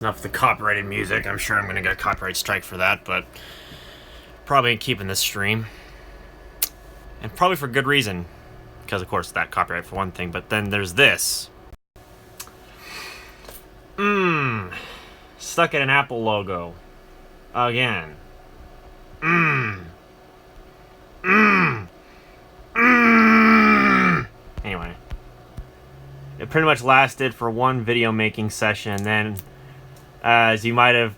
Enough of the copyrighted music. I'm sure I'm going to get a copyright strike for that, but probably ain't keeping this stream. And probably for good reason. Because, of course, that copyright for one thing, but then there's this. Stuck at an Apple logo. Again. Anyway. It pretty much lasted for one video making session, and then, as you might have,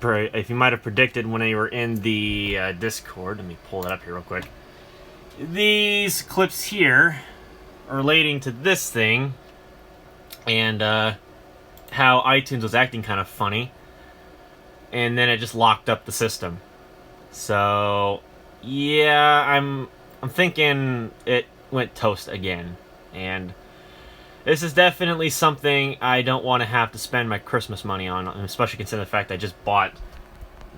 if you might have predicted when you were in the Discord, let me pull that up here real quick. These clips here are relating to this thing, and how iTunes was acting kind of funny, and then it just locked up the system. So, yeah, I'm thinking it went toast again, and this is definitely something I don't want to have to spend my Christmas money on, especially considering the fact I just bought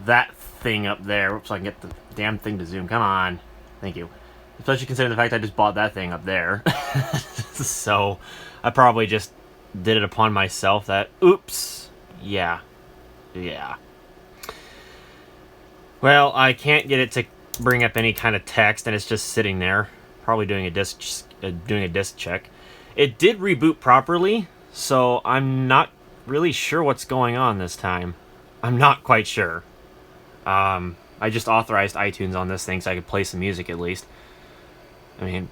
that thing up there. Oops, I can get the damn thing to zoom. Come on. Thank you. Especially considering the fact I just bought that thing up there. So, I probably just did it upon myself that, oops. Yeah. Well, I can't get it to bring up any kind of text, and it's just sitting there. Probably doing a disk check. It did reboot properly, so I'm not really sure what's going on this time. I'm not quite sure. I just authorized iTunes on this thing so I could play some music at least. I mean,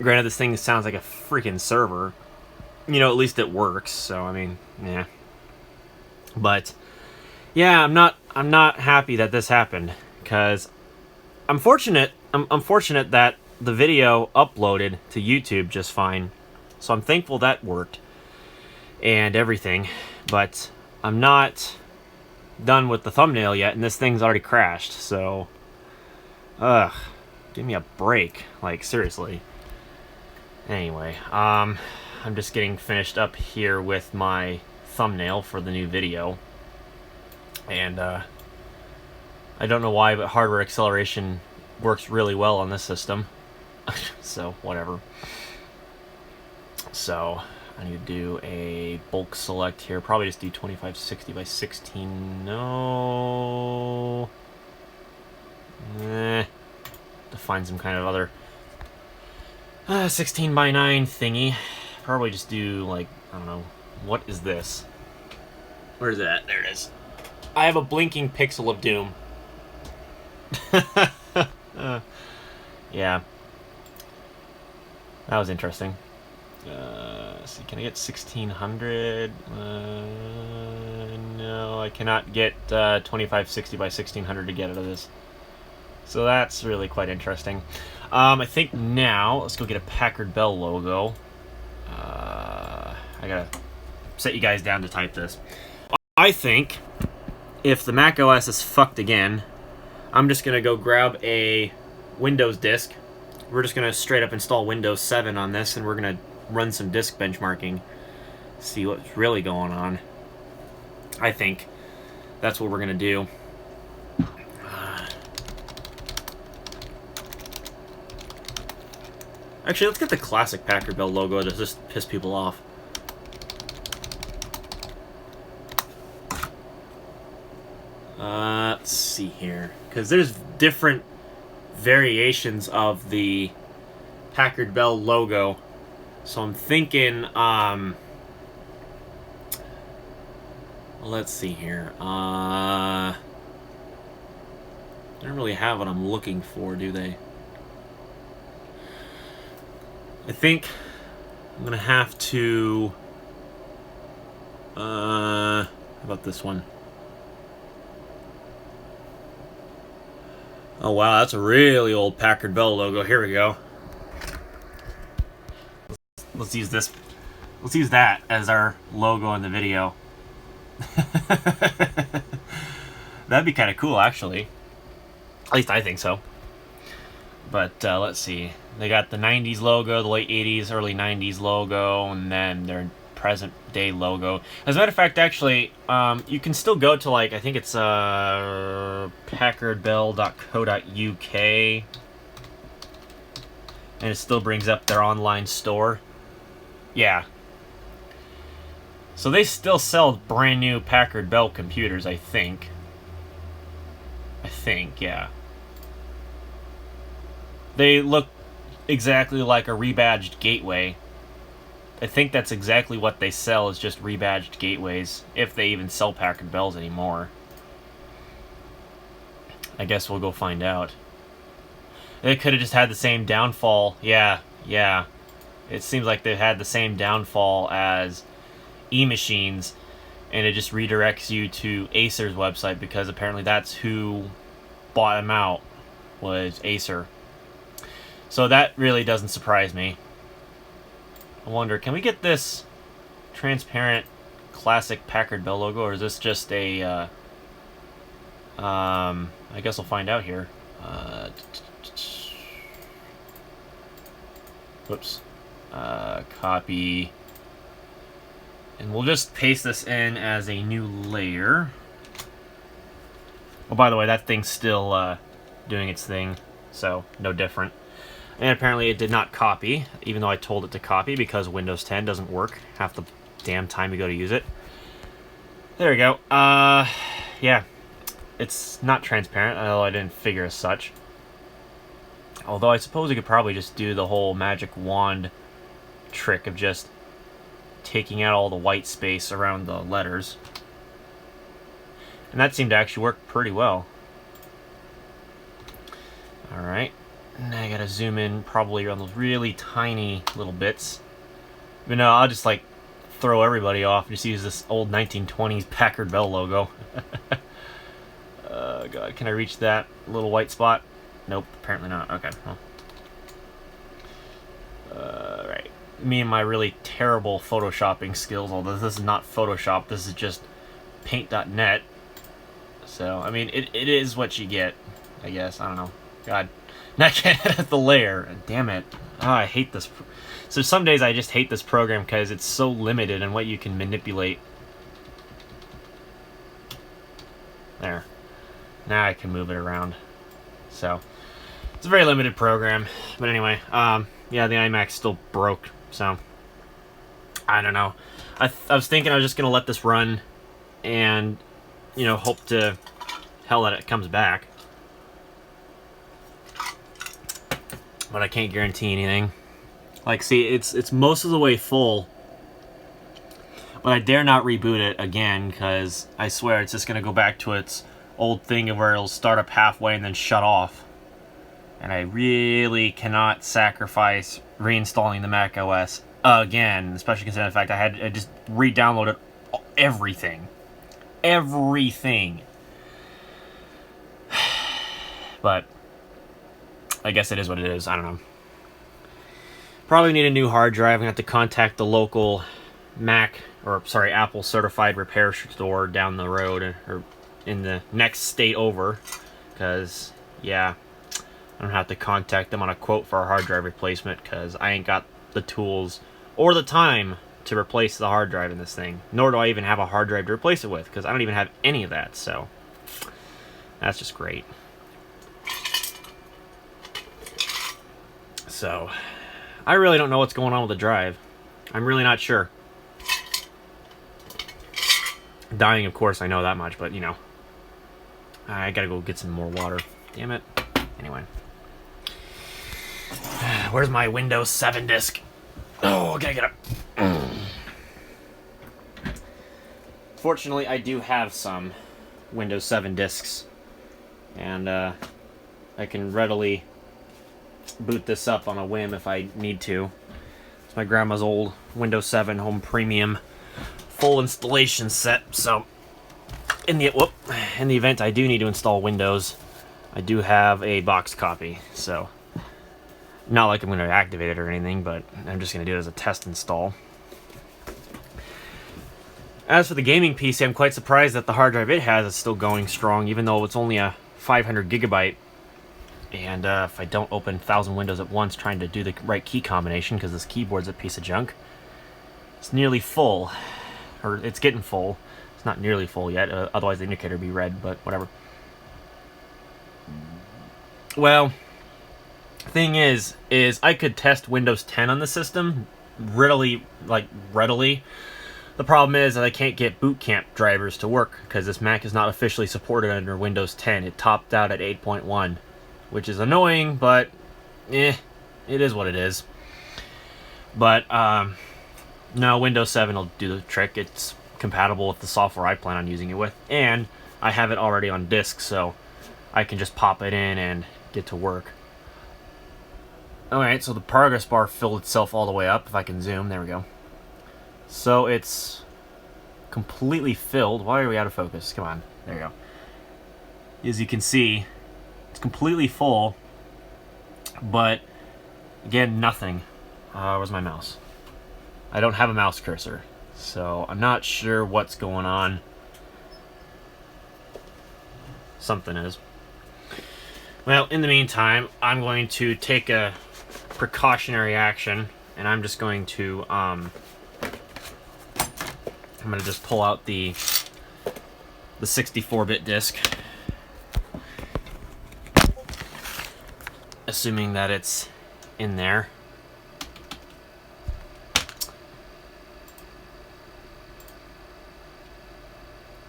granted, this thing sounds like a freaking server. You know, at least it works, so, I mean, yeah. But, yeah, I'm not happy that this happened, because I'm fortunate that the video uploaded to YouTube just fine. So I'm thankful that worked and everything, but I'm not done with the thumbnail yet, and this thing's already crashed, so give me a break, like, seriously. Anyway, I'm just getting finished up here with my thumbnail for the new video, and I don't know why, but hardware acceleration works really well on this system. So whatever. So I need to do a bulk select here. Probably just do 2560 by 16. No. To find some kind of other 16 by 9 thingy. Probably just do, like, I don't know. What is this? Where's that? There it is. I have a blinking pixel of doom. Yeah. That was interesting. Let's see, can I get 1600? No, I cannot get 2560 by 1600 to get out of this. So that's really quite interesting. I think now, let's go get a Packard Bell logo. I gotta set you guys down to type this. I think if the Mac OS is fucked again, I'm just gonna go grab a Windows disk. We're just gonna straight up install Windows 7 on this, and we're gonna run some disk benchmarking, see what's really going on. I think that's what we're gonna do. Actually, let's get the classic Packard Bell logo to just piss people off. Let's see here, because there's different variations of the Packard Bell logo. So I'm thinking, let's see here. They don't really have what I'm looking for, do they? I think I'm gonna have to, how about this one? Oh wow, that's a really old Packard Bell logo. Here we go. Let's use this. Let's use that as our logo in the video. That'd be kind of cool, actually. At least I think so. But let's see. They got the 90s logo, the late 80s, early 90s logo, and then their present day logo. As a matter of fact, actually, you can still go to, like, I think it's packardbell.co.uk, and it still brings up their online store. Yeah. So they still sell brand new Packard Bell computers, I think. Yeah. They look exactly like a rebadged gateway. I think that's exactly what they sell, is just rebadged gateways, if they even sell Packard Bells anymore. I guess we'll go find out. They could have just had the same downfall. Yeah. It seems like they had the same downfall as E-Machines, and it just redirects you to Acer's website, because apparently that's who bought them out, was Acer. So that really doesn't surprise me. I wonder, can we get this transparent classic Packard Bell logo, or is this just a I guess we'll find out here. Whoops. Copy. And we'll just paste this in as a new layer. Oh, by the way, that thing's still doing its thing, so no different. And apparently it did not copy, even though I told it to copy, because Windows 10 doesn't work half the damn time you go to use it. There we go. Yeah. It's not transparent, although I didn't figure as such. Although I suppose you could probably just do the whole magic wand trick of just taking out all the white space around the letters. And that seemed to actually work pretty well. Alright. Now I gotta zoom in probably on those really tiny little bits. But no, I'll just like throw everybody off and just use this old 1920s Packard Bell logo. God, can I reach that little white spot? Nope, apparently not. Okay, well. Right. Me and my really terrible photoshopping skills, although this is not Photoshop, this is just paint.net. So, I mean, it is what you get, I guess. I don't know. God. Now I can't edit the layer. Damn it. Oh, I hate this. So some days I just hate this program because it's so limited in what you can manipulate. There. Now I can move it around. So, it's a very limited program. But anyway, yeah, the iMac still broke, so I don't know. I was thinking I was just going to let this run and, you know, hope to hell that it comes back. But I can't guarantee anything. Like, see, it's most of the way full. But I dare not reboot it again, because I swear it's just going to go back to its old thing of where it'll start up halfway and then shut off. And I really cannot sacrifice reinstalling the Mac OS again, especially considering the fact I just re-downloaded everything. Everything. But I guess it is what it is. I don't know. Probably need a new hard drive. I'm going to have to contact the local Apple certified repair store down the road, or in the next state over, because, yeah, I don't have to contact them on a quote for a hard drive replacement, because I ain't got the tools or the time to replace the hard drive in this thing, nor do I even have a hard drive to replace it with, because I don't even have any of that, so that's just great. So, I really don't know what's going on with the drive. I'm really not sure. Dying, of course, I know that much, but, you know, I gotta go get some more water. Damn it. Anyway. Where's my Windows 7 disk? Oh, I gotta get up. Fortunately, I do have some Windows 7 disks, and I can readily boot this up on a whim if I need to. It's my grandma's old Windows 7 Home Premium full installation set, so in the event I do need to install Windows, I do have a box copy, so not like I'm going to activate it or anything, but I'm just going to do it as a test install. As for the gaming PC, I'm quite surprised that the hard drive it has is still going strong, even though it's only a 500 gigabyte. And if I don't open 1,000 windows at once trying to do the right key combination, because this keyboard's a piece of junk, it's nearly full. Or it's getting full. It's not nearly full yet, otherwise the indicator would be red, but whatever. Well, thing is I could test Windows 10 on the system readily, The problem is that I can't get boot camp drivers to work because this Mac is not officially supported under Windows 10. It topped out at 8.1, which is annoying, but it is what it is. But no, Windows 7 will do the trick. It's compatible with the software I plan on using it with, and I have it already on disk, so I can just pop it in and get to work. Alright, so the progress bar filled itself all the way up. If I can zoom, there we go. So it's completely filled. Why are we out of focus? Come on, there you go. As you can see, it's completely full, but again, nothing. Where's my mouse? I don't have a mouse cursor, so I'm not sure what's going on. Something is. Well, in the meantime, I'm going to take a precautionary action, and I'm just going to I'm going to just pull out the 64-bit disc, assuming that it's in there.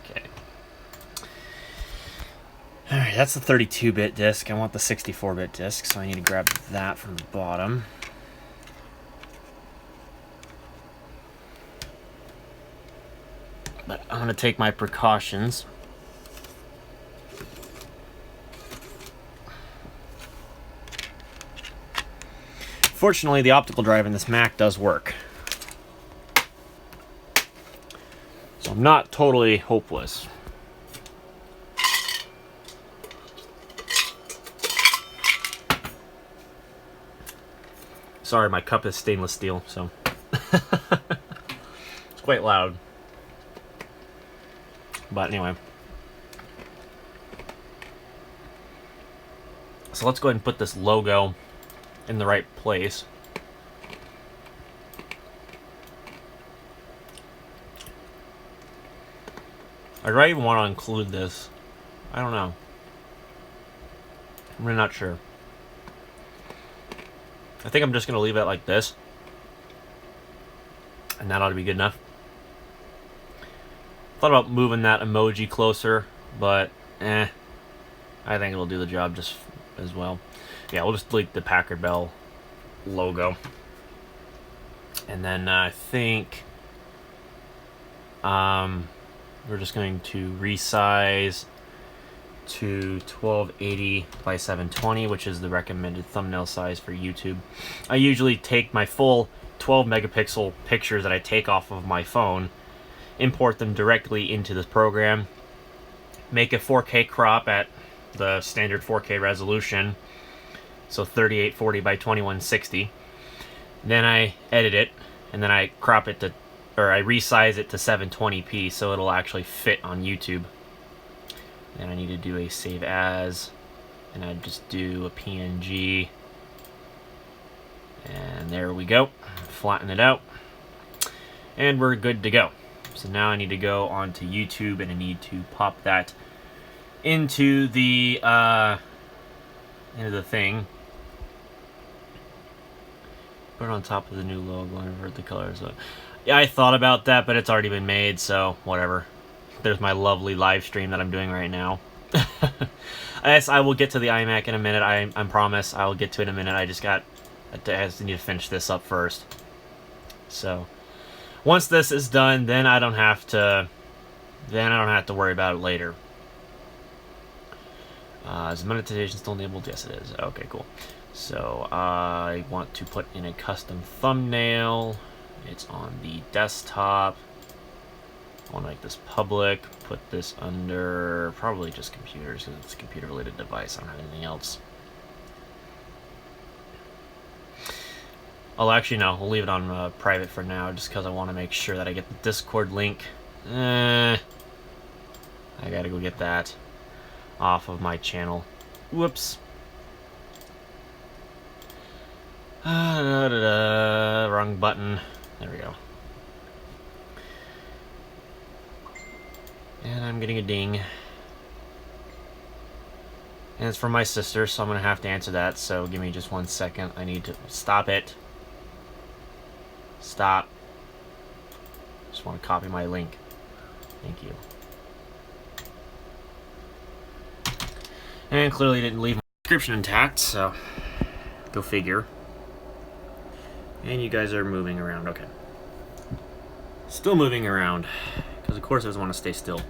Okay. Alright, that's the 32-bit disc. I want the 64-bit disc, so I need to grab that from the bottom. But I'm going to take my precautions. Fortunately, the optical drive in this Mac does work. So I'm not totally hopeless. Sorry, my cup is stainless steel, so it's quite loud. But anyway. So let's go ahead and put this logo in the right place. I really even want to include this. I don't know. I'm really not sure. I think I'm just going to leave it like this. And that ought to be good enough. Thought about moving that emoji closer, but I think it'll do the job just as well. Yeah, we'll just delete the Packard Bell logo. And then I think we're just going to resize to 1280 by 720, which is the recommended thumbnail size for YouTube. I usually take my full 12 megapixel pictures that I take off of my phone, import them directly into this program, make a 4K crop at the standard 4K resolution, so 3840 by 2160. Then I edit it, and then I crop it to, or I resize it to 720p so it'll actually fit on YouTube. And I need to do a save as, and I just do a PNG, and there we go. Flatten it out, and we're good to go. So now I need to go onto YouTube, and I need to pop that into the thing. Put it on top of the new logo and invert the colors. So, yeah, I thought about that, but it's already been made, so whatever. There's my lovely live stream that I'm doing right now. Yes, I will get to the iMac in a minute. I promise I will get to it in a minute. I just need to finish this up first. So once this is done, then I don't have to worry about it later. Is monetization still enabled? Yes, it is. Okay, cool. So I want to put in a custom thumbnail. It's on the desktop. I want to make this public. Put this under probably just computers because it's a computer-related device. I don't have anything else. Oh, actually, no. We'll leave it on private for now, just because I want to make sure that I get the Discord link. I gotta go get that off of my channel. Whoops. Wrong button. There we go. And I'm getting a ding. And it's from my sister, so I'm going to have to answer that. So give me just 1 second. I need to stop it. Stop. Just just want to copy my link. Thank you. And clearly didn't leave my description intact, so go figure. And you guys are moving around, okay. Still moving around, because of course I just want to stay still.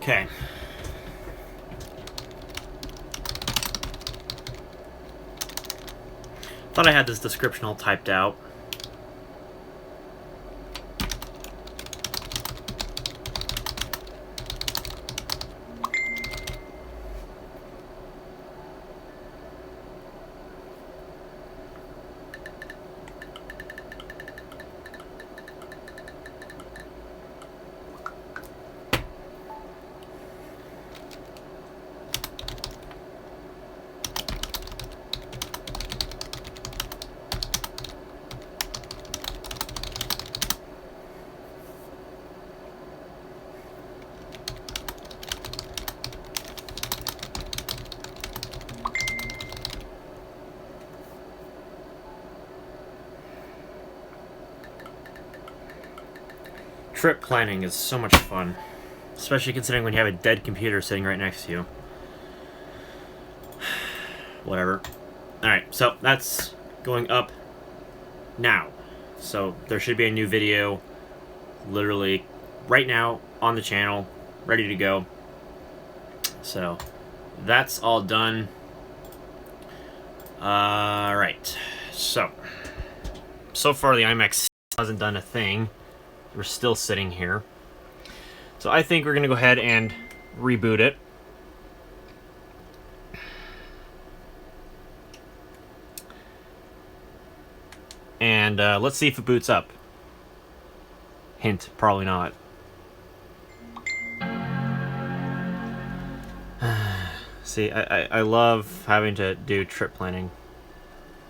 Okay. Thought I had this description all typed out. Trip planning is so much fun, especially considering when you have a dead computer sitting right next to you. Whatever. Alright, so that's going up now. So there should be a new video literally right now on the channel, ready to go. So that's all done. Alright, so far the IMAX hasn't done a thing. We're still sitting here. So I think we're going to go ahead and reboot it. And let's see if it boots up. Hint, probably not. See, I love having to do trip planning.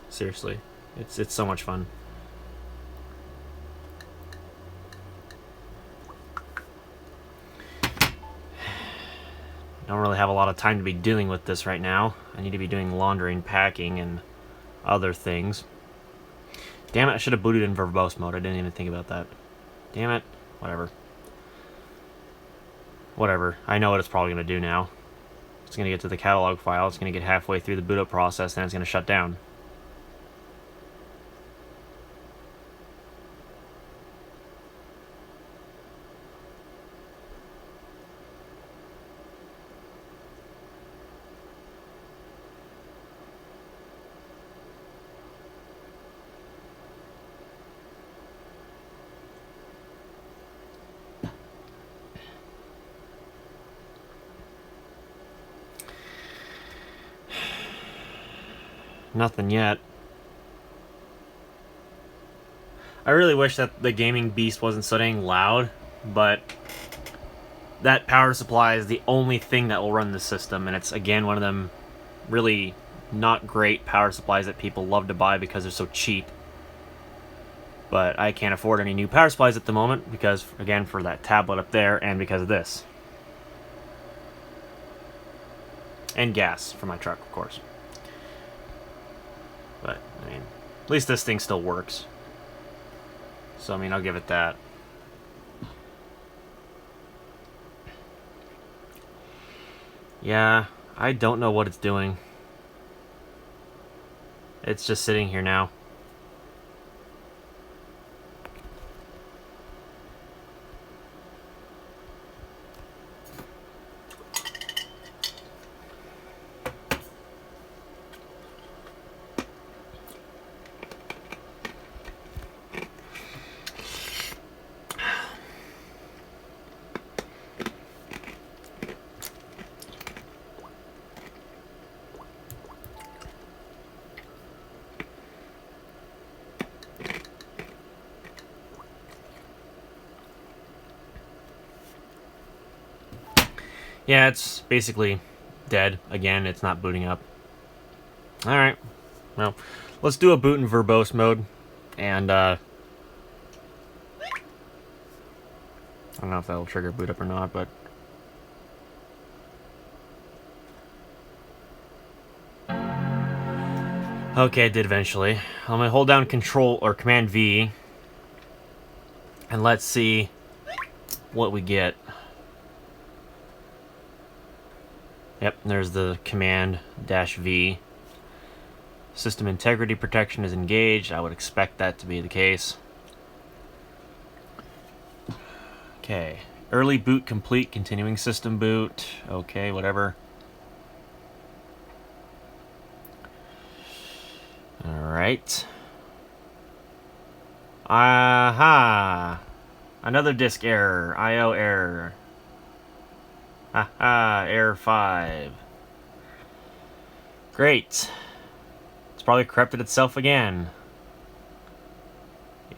Seriously, it's so much fun. Don't really have a lot of time to be dealing with this right now. I need to be doing laundry and packing and other things. Damn it, I should have booted in verbose mode. I didn't even think about that. Damn it. Whatever. Whatever. I know what it's probably going to do now. It's going to get to the catalog file. It's going to get halfway through the boot up process, and it's going to shut down. Nothing yet. I really wish that the gaming beast wasn't so dang loud, but that power supply is the only thing that will run the system, and it's again one of them really not great power supplies that people love to buy because they're so cheap. But I can't afford any new power supplies at the moment because, again, for that tablet up there and because of this. And gas for my truck, of course. But, I mean, at least this thing still works. So, I mean, I'll give it that. Yeah, I don't know what it's doing. It's just sitting here now. Yeah, it's basically dead. Again, it's not booting up. Alright. Well, let's do a boot in verbose mode. And, I don't know if that'll trigger boot up or not, but... Okay, it did eventually. I'm gonna hold down Control or Command V. And let's see what we get. Yep, there's the Command -V. System integrity protection is engaged. I would expect that to be the case. Okay. Early boot complete. Continuing system boot. Okay, whatever. Alright. Aha! Another disk error. I/O error. Haha, error 5. Great. It's probably corrupted itself again.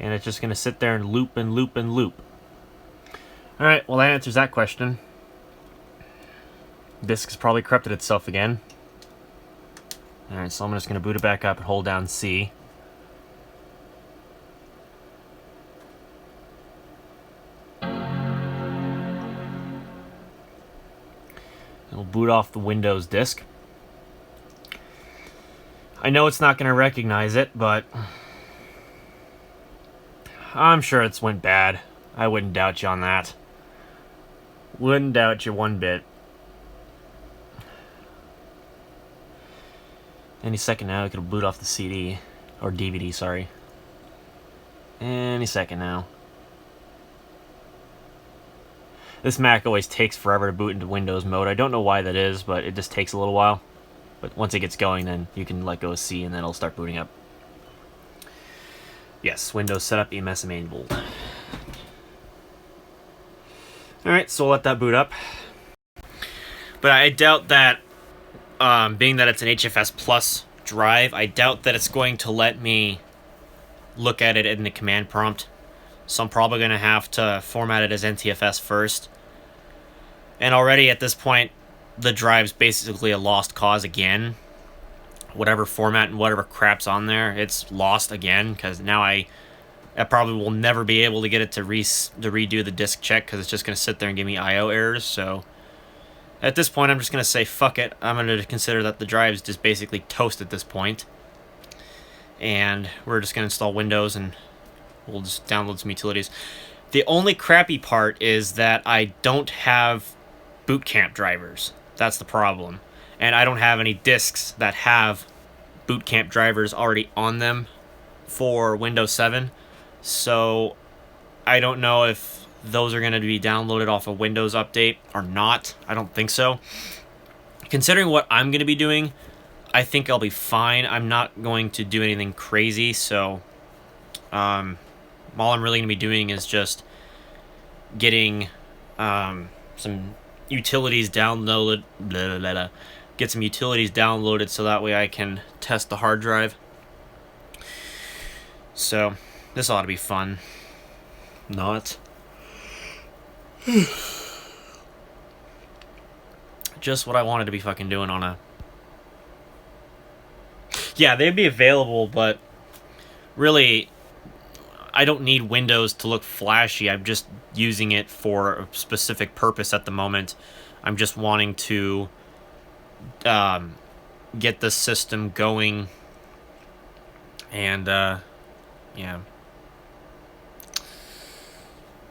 And it's just going to sit there and loop and loop and loop. Alright, well that answers that question. Disk has probably corrupted itself again. Alright, so I'm just going to boot it back up and hold down C. It'll boot off the Windows disk. I know it's not going to recognize it, but I'm sure it's went bad. I wouldn't doubt you on that. Wouldn't doubt you one bit. Any second now, it could boot off the CD. Or DVD, sorry. Any second now. This Mac always takes forever to boot into Windows mode. I don't know why that is, but it just takes a little while. But once it gets going, then you can let go of C, and then it'll start booting up. Yes, Windows setup EMS enabled. Alright, so we'll let that boot up. But I doubt that, being that it's an HFS Plus drive, I doubt that it's going to let me look at it in the command prompt. So I'm probably going to have to format it as NTFS first. And already at this point, the drive's basically a lost cause again. Whatever format and whatever crap's on there, it's lost again, because now I probably will never be able to get it to redo the disk check, because it's just going to sit there and give me I/O errors. So at this point, I'm just going to say, fuck it. I'm going to consider that the drive's just basically toast at this point. And we're just going to install Windows, and we'll just download some utilities. The only crappy part is that I don't have Boot Camp drivers. That's the problem. And I don't have any disks that have Boot Camp drivers already on them for Windows 7. So I don't know if those are going to be downloaded off a Windows update or not. I don't think so. Considering what I'm going to be doing, I think I'll be fine. I'm not going to do anything crazy, so all I'm really going to be doing is just getting some utilities downloaded, get some utilities downloaded so that way I can test the hard drive. So this ought to be fun. Not. Just what I wanted to be fucking doing on a... Yeah, they'd be available, but really, I don't need Windows to look flashy. I'm just using it for a specific purpose at the moment. I'm just wanting to get the system going. And, yeah.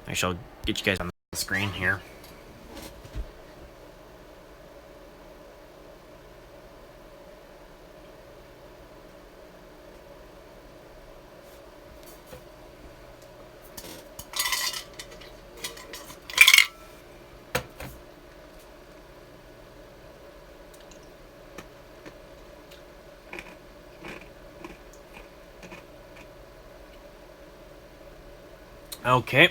Actually, I'll get you guys on the screen here. Okay,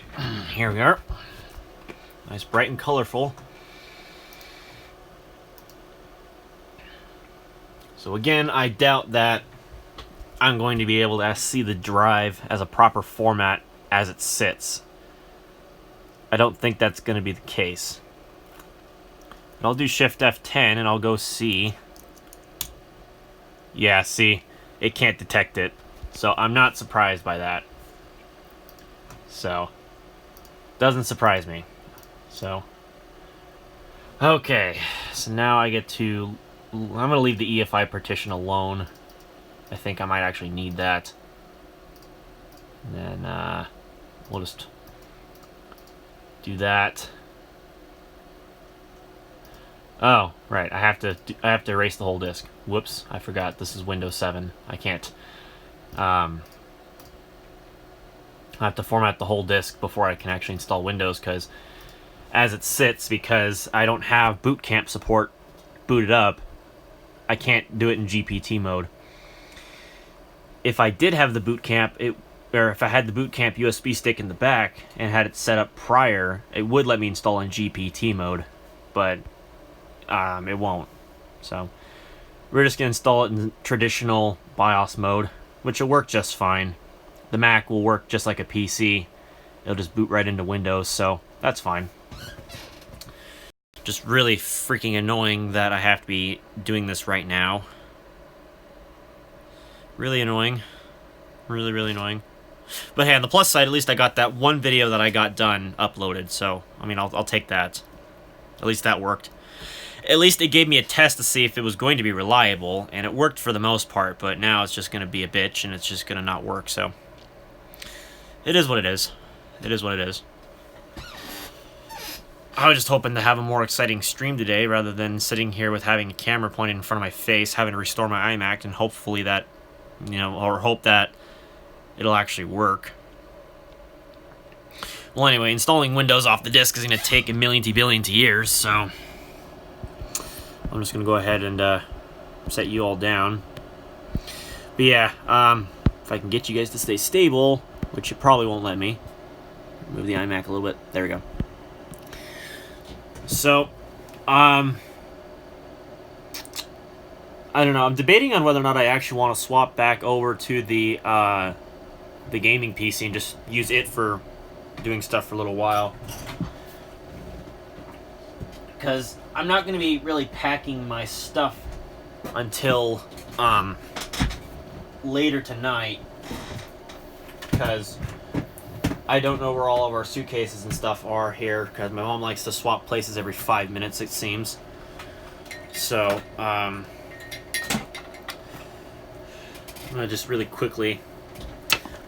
here we are. Nice, bright and colorful. So again, I doubt that I'm going to be able to see the drive as a proper format as it sits. I don't think that's going to be the case. I'll do Shift F10 and I'll go C. Yeah, see, it can't detect it. So I'm not surprised by that. So, doesn't surprise me. So, okay. So now I get to... I'm going to leave the EFI partition alone. I think I might actually need that. And then we'll just do that. Oh, right. I have to erase the whole disk. Whoops, I forgot. This is Windows 7. I can't. I have to format the whole disk before I can actually install Windows, because as it sits, because I don't have Boot Camp support booted up, I can't do it in GPT mode. If I did have the Boot Camp, or if I had the Boot Camp USB stick in the back and had it set up prior, it would let me install in GPT mode, but it won't. So we're just going to install it in traditional BIOS mode, which will work just fine. The Mac will work just like a PC. It'll just boot right into Windows, so that's fine. Just really freaking annoying that I have to be doing this right now. Really annoying. Really, really annoying. But hey, on the plus side, at least I got that one video that I got done uploaded, so, I mean, I'll take that. At least that worked. At least it gave me a test to see if it was going to be reliable, and it worked for the most part, but now it's just going to be a bitch, and it's just going to not work, so... It is what it is. It is what it is. I was just hoping to have a more exciting stream today, rather than sitting here with having a camera pointed in front of my face, having to restore my iMac, and hopefully that, you know, or hope that it'll actually work. Well, anyway, installing Windows off the disk is going to take a million to billion to years, so... I'm just going to go ahead and set you all down. But yeah, if I can get you guys to stay stable, which it probably won't let me. Move the iMac a little bit. There we go. So, I don't know. I'm debating on whether or not I actually want to swap back over to the gaming PC and just use it for doing stuff for a little while. Because I'm not going to be really packing my stuff until later tonight, because I don't know where all of our suitcases and stuff are here, because my mom likes to swap places every 5 minutes, it seems. So, I'm going to just really quickly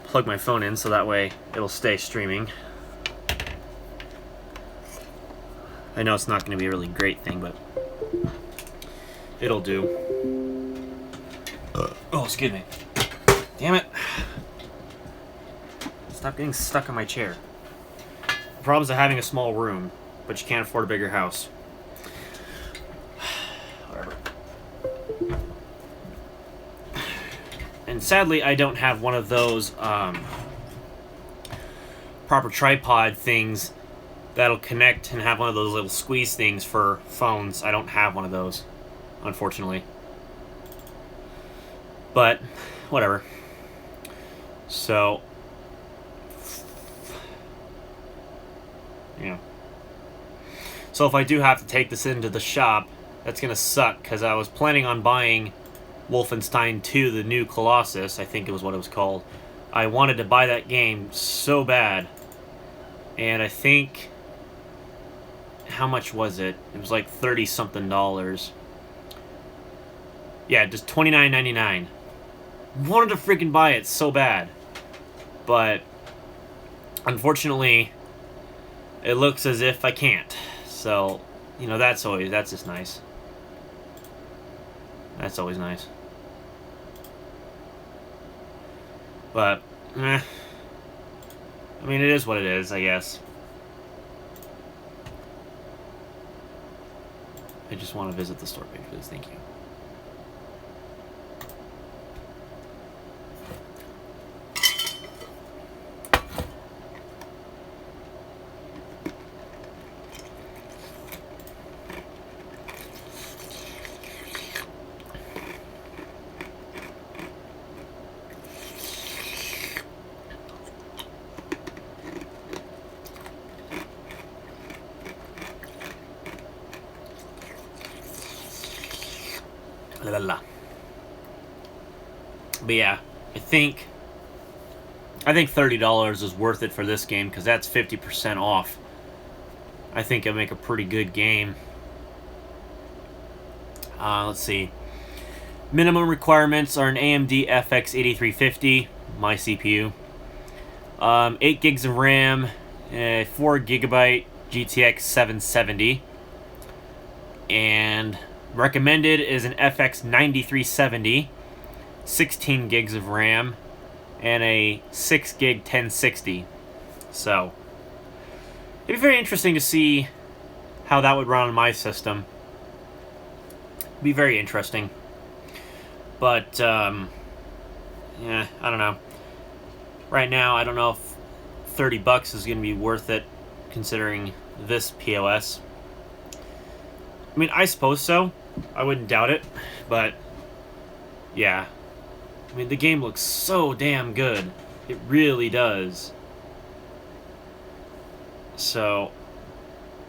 plug my phone in so that way it'll stay streaming. I know it's not going to be a really great thing, but it'll do. Oh, excuse me. Damn it. Stop getting stuck on my chair. The problems of having a small room, but you can't afford a bigger house. Whatever. And sadly, I don't have one of those proper tripod things that'll connect and have one of those little squeeze things for phones. I don't have one of those, unfortunately. But, whatever. So, yeah. So if I do have to take this into the shop, that's gonna suck, because I was planning on buying Wolfenstein 2, the new Colossus, I think it was what it was called. I wanted to buy that game so bad. And I think... How much was it? It was like $30-something. Yeah, just $29.99. Wanted to freaking buy it so bad. But, unfortunately, it looks as if I can't. So, you know, that's just nice. That's always nice. But, I mean, it is what it is, I guess. I just want to visit the store page, please. Thank you. La, la, la. But yeah, I think $30 is worth it for this game because that's 50% off. I think it'll make a pretty good game. Let's see. Minimum requirements are an AMD FX 8350, my CPU. 8 gigs of RAM, 4 gigabyte GTX 770. And recommended is an FX 9370, 16 gigs of RAM, and a 6 gig 1060. So, it'd be very interesting to see how that would run on my system. It'd be very interesting. But, yeah, I don't know. Right now, I don't know if $30 is going to be worth it, considering this POS. I mean, I suppose so. I wouldn't doubt it. But, yeah. I mean, the game looks so damn good. It really does. So,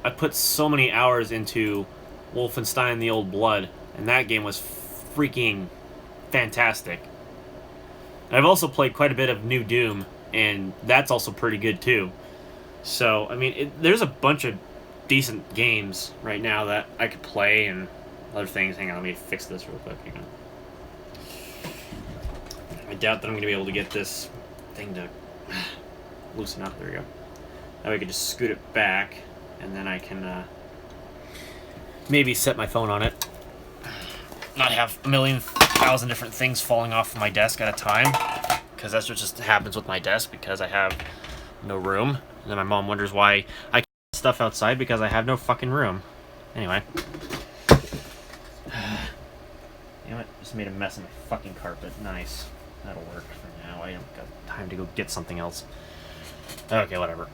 I put so many hours into Wolfenstein: The Old Blood, and that game was freaking fantastic. And I've also played quite a bit of New Doom, and that's also pretty good too. So, I mean, there's a bunch of decent games right now that I could play and other things. Hang on, let me fix this real quick. Hang on. I doubt that I'm going to be able to get this thing to loosen up. There we go. Now we can just scoot it back, and then I can maybe set my phone on it. Not have a million thousand different things falling off my desk at a time, because that's what just happens with my desk because I have no room. And then my mom wonders why I keep stuff outside because I have no fucking room. Anyway. You know what? Just made a mess of my fucking carpet. Nice. That'll work for now. I don't got time to go get something else. Okay, whatever.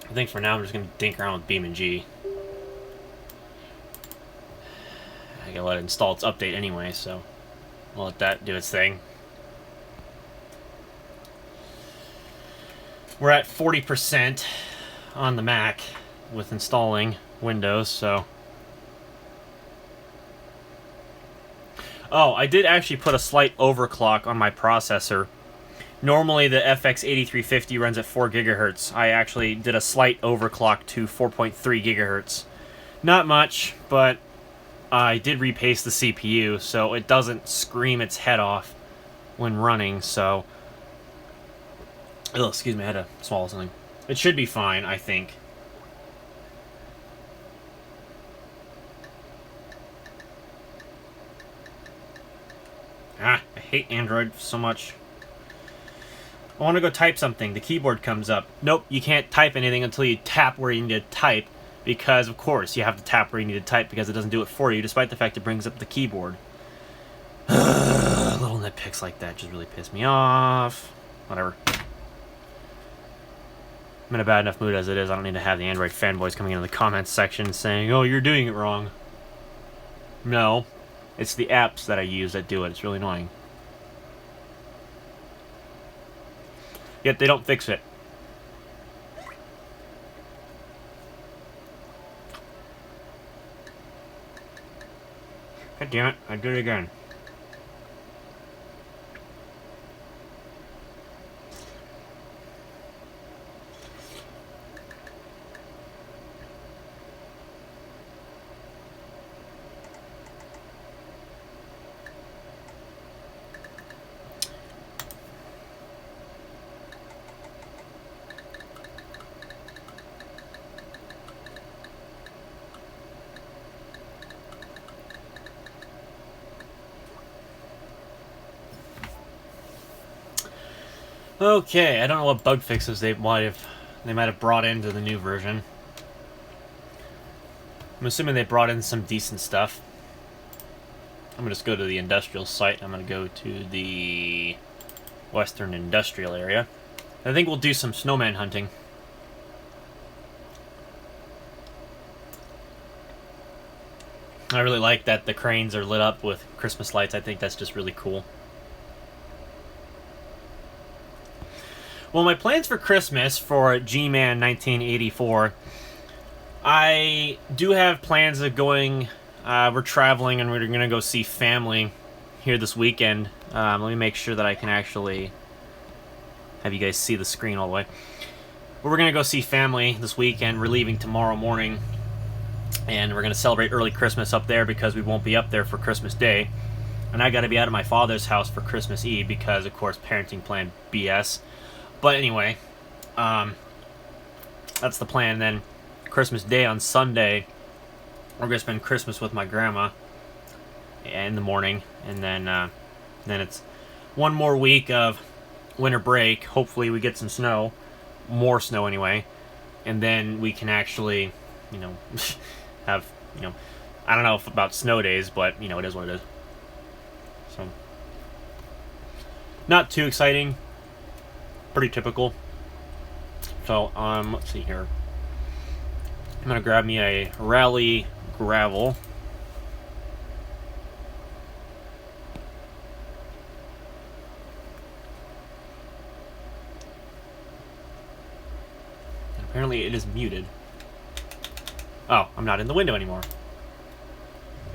I think for now I'm just going to dink around with BeamNG. I gotta let it install its update anyway, so I'll let that do its thing. We're at 40% on the Mac with installing Windows, so... Oh, I did actually put a slight overclock on my processor. Normally the FX 8350 runs at 4 gigahertz. I actually did a slight overclock to 4.3 gigahertz. Not much, but I did repaste the CPU, so it doesn't scream its head off when running, so... Oh, excuse me, I had to swallow something. It should be fine, I think. I hate Android so much. I want to go type something. The keyboard comes up. Nope, you can't type anything until you tap where you need to type. Because, of course, you have to tap where you need to type because it doesn't do it for you, despite the fact it brings up the keyboard. Little nitpicks like that just really piss me off. Whatever. I'm in a bad enough mood as it is. I don't need to have the Android fanboys coming into the comments section saying, oh, you're doing it wrong. No. It's the apps that I use that do it. It's really annoying. Yet they don't fix it. God damn it, I did it again. Okay, I don't know what bug fixes they might have brought into the new version. I'm assuming they brought in some decent stuff. I'm gonna just go to the industrial site. I'm gonna go to the Western Industrial area. I think we'll do some snowman hunting. I really like that the cranes are lit up with Christmas lights. I think that's just really cool. Well, my plans for Christmas for G-Man 1984, I do have plans of going We're traveling and we're gonna go see family here this weekend. Let me make sure that I can actually have you guys see the screen all the way. We're gonna go see family this weekend. We're leaving tomorrow morning, and we're gonna celebrate early Christmas up there because we won't be up there for Christmas Day. And I gotta be out of my father's house for Christmas Eve because, of course, parenting plan BS. But anyway, that's the plan. Then Christmas Day on Sunday, we're gonna spend Christmas with my grandma in the morning, and then it's one more week of winter break. Hopefully we get some snow, more snow anyway, and then we can actually, have, I don't know about snow days, but it is what it is. So not too exciting, pretty typical. So let's see here. I'm gonna grab me a Rally Gravel. And apparently it is muted. Oh, I'm not in the window anymore.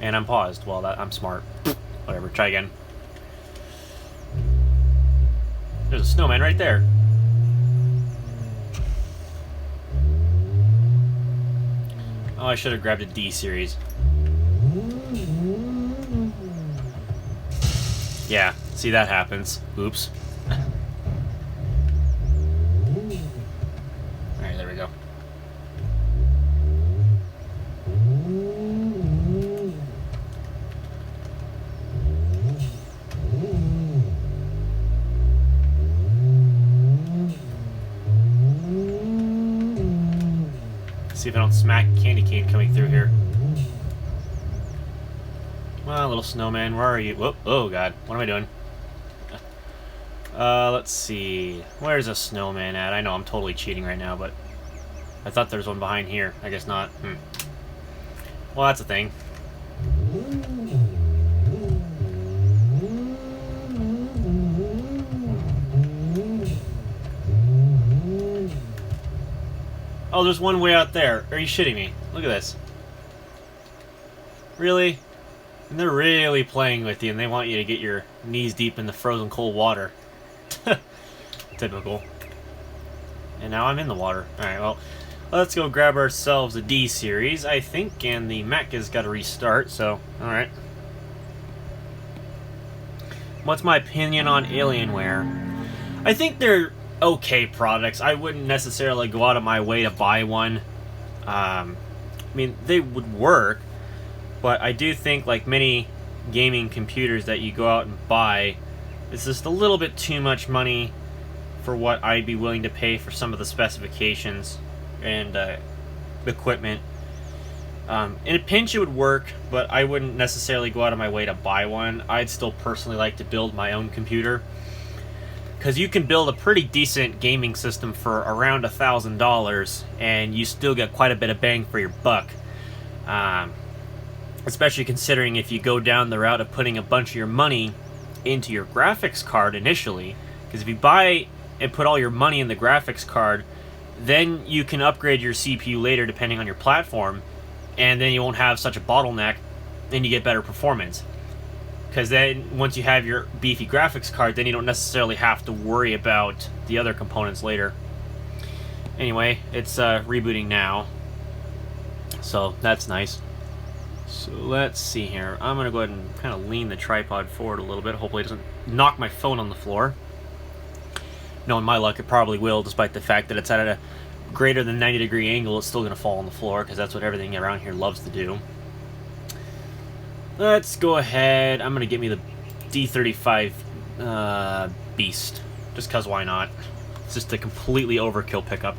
And I'm paused. Well, I'm smart. Whatever, try again. There's a snowman right there. Oh, I should have grabbed a D series. Yeah, see, that happens. Oops. Alright, there we go. See if I don't smack candy cane coming through here. Well, little snowman, where are you? Whoop, oh god, what am I doing? Let's see. Where's a snowman at? I know I'm totally cheating right now, but I thought there was one behind here. I guess not. Well, that's a thing. Oh, there's one way out there. Are you shitting me? Look at this. Really? And they're really playing with you, and they want you to get your knees deep in the frozen cold water. Typical. And now I'm in the water. Alright, well, let's go grab ourselves a D series, I think, and the mech has got to restart, so, alright. What's my opinion on Alienware? I think they're okay products. I wouldn't necessarily go out of my way to buy one. I mean, they would work, but I do think, like many gaming computers that you go out and buy, it's just a little bit too much money for what I'd be willing to pay for some of the specifications and equipment. In a pinch it would work, but I wouldn't necessarily go out of my way to buy one. I'd still personally like to build my own computer, because you can build a pretty decent gaming system for around $1,000, and you still get quite a bit of bang for your buck. Especially considering if you go down the route of putting a bunch of your money into your graphics card initially. Because if you buy and put all your money in the graphics card, then you can upgrade your CPU later depending on your platform, and then you won't have such a bottleneck, and you get better performance. Because then, once you have your beefy graphics card, then you don't necessarily have to worry about the other components later. Anyway, it's rebooting now, so that's nice. So let's see here. I'm going to go ahead and kind of lean the tripod forward a little bit. Hopefully it doesn't knock my phone on the floor. Knowing my luck, it probably will, despite the fact that it's at a greater than 90-degree angle. It's still going to fall on the floor, because that's what everything around here loves to do. Let's go ahead. I'm going to get me the D35 Beast. Just because why not? It's just a completely overkill pickup.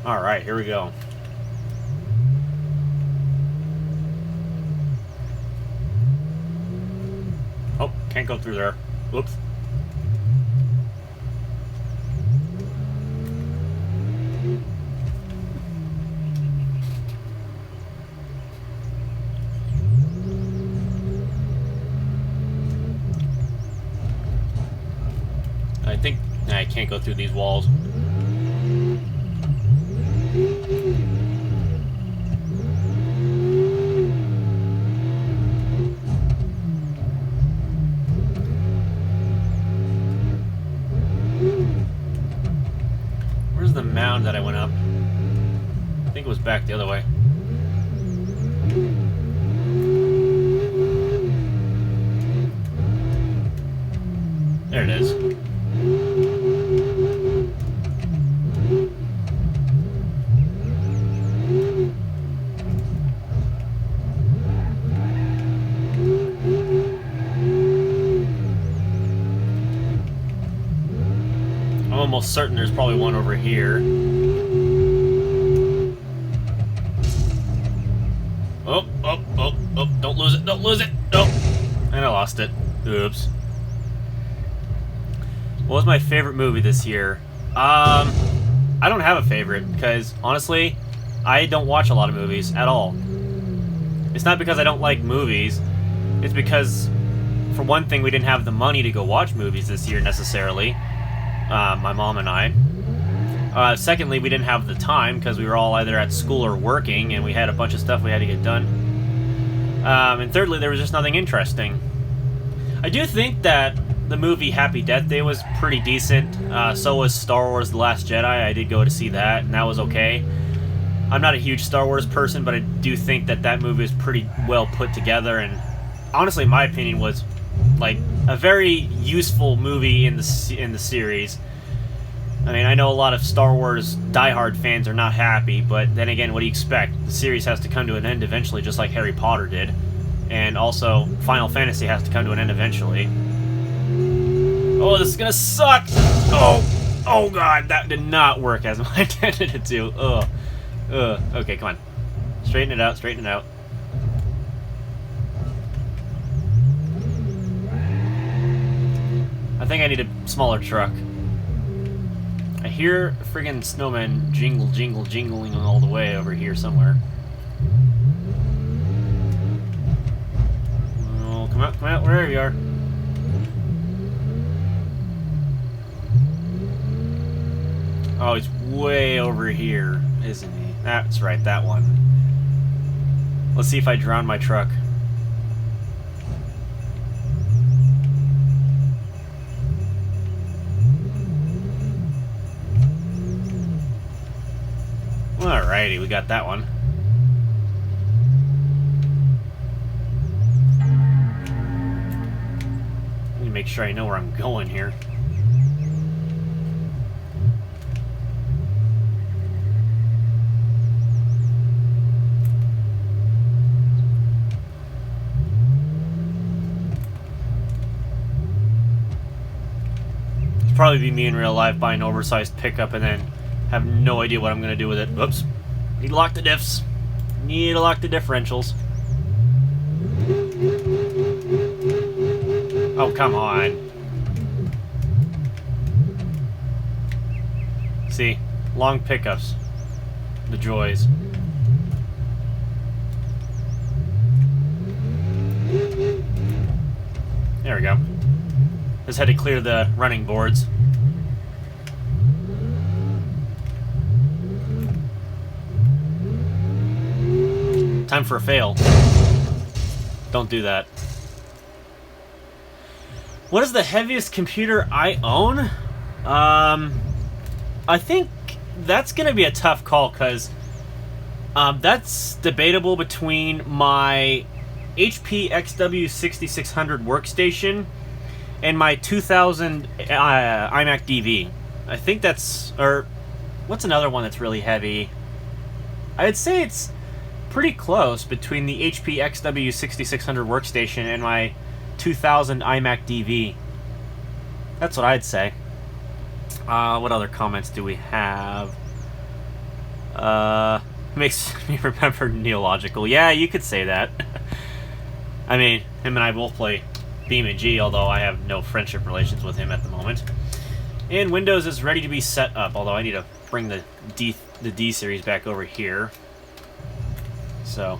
Alright, here we go. Oh, can't go through there. Whoops. I think I can't go through these walls. I think it was back the other way. There it is. I'm almost certain there's probably one over here. Oh, oh, oh, oh, don't lose it, don't lose it! Oh! And I lost it. Oops. What was my favorite movie this year? I don't have a favorite, because, honestly, I don't watch a lot of movies at all. It's not because I don't like movies, it's because, for one thing, we didn't have the money to go watch movies this year, necessarily. My mom and I. Secondly, we didn't have the time, because we were all either at school or working, and we had a bunch of stuff we had to get done. And thirdly, there was just nothing interesting. I do think that the movie Happy Death Day was pretty decent. So was Star Wars The Last Jedi. I did go to see that, and that was okay. I'm not a huge Star Wars person, but I do think that that movie is pretty well put together, and honestly, in my opinion, was like a very useful movie in the series. I mean, I know a lot of Star Wars diehard fans are not happy, but then again, what do you expect? The series has to come to an end eventually, just like Harry Potter did. And also, Final Fantasy has to come to an end eventually. Oh, this is gonna suck! Oh! Oh god, that did not work as I intended it to. Ugh. Ugh. Okay, come on. Straighten it out, straighten it out. I think I need a smaller truck. I hear friggin' snowmen jingling all the way over here somewhere. Oh, come out, wherever you are. Oh, he's way over here, isn't he? That's right, that one. Let's see if I drown my truck. Alrighty, we got that one. Let me make sure I know where I'm going here. It'd probably be me in real life buying an oversized pickup and then have no idea what I'm going to do with it. Oops. Need to lock the diffs. Need to lock the differentials. Oh, come on. See? Long pickups. The joys. There we go. Just had to clear the running boards. Time for a fail. Don't do that. What is the heaviest computer I own? I think that's going to be a tough call, because that's debatable between my HP XW6600 workstation and my 2000 iMac DV. I think that's... or what's another one that's really heavy? I'd say it's pretty close between the HP XW6600 workstation and my 2000 iMac DV. That's what I'd say. What other comments do we have? Makes me remember Neological. Yeah, you could say that. I mean, him and I both play BeamNG, although I have no friendship relations with him at the moment. And Windows is ready to be set up, although I need to bring the D series back over here. So,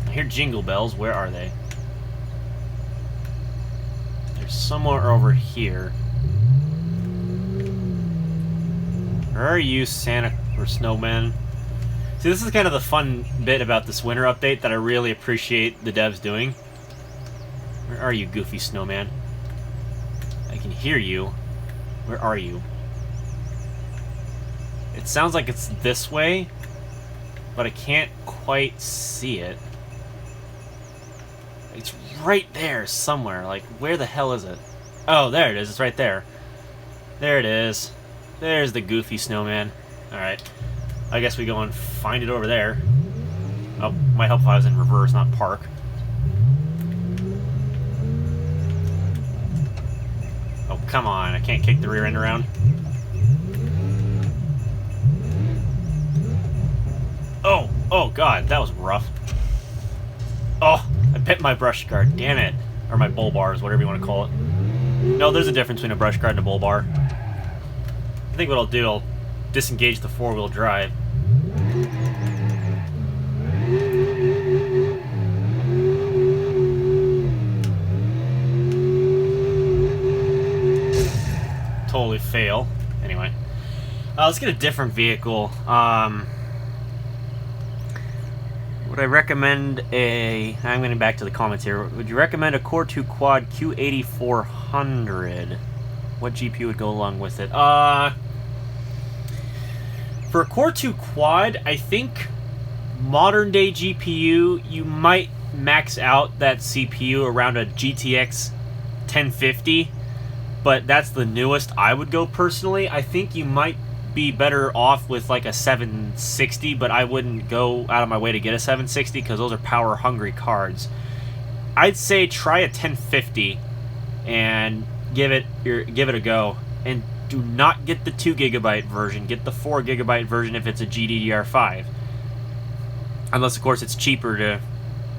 I hear jingle bells. Where are they? They're somewhere over here. Where are you, Santa or Snowman? See, this is kind of the fun bit about this winter update that I really appreciate the devs doing. Where are you, goofy snowman? I can hear you. Where are you? It sounds like it's this way, but I can't quite see it. It's right there somewhere. Like, where the hell is it? Oh, there it is. It's right there. There it is. There's the goofy snowman. Alright. I guess we go and find it over there. Oh, might help if I was in reverse, not park. Oh, come on. I can't kick the rear end around. Oh, oh god, that was rough. Oh, I bit my brush guard, damn it. Or my bull bars, whatever you want to call it. No, there's a difference between a brush guard and a bull bar. I think what I'll do, I'll disengage the four-wheel drive. Totally fail. Anyway. Let's get a different vehicle. Would I recommend a... I'm getting back to the comments here. Would you recommend a Core 2 Quad Q8400? What GPU would go along with it? For a Core 2 Quad, I think modern day GPU, you might max out that CPU around a GTX 1050, but that's the newest I would go personally. I think you might be better off with like a 760, but I wouldn't go out of my way to get a 760 because those are power hungry cards. I'd say try a 1050 and give it a go, and do not get the 2GB version. Get the 4GB version if it's a GDDR5, unless of course it's cheaper to,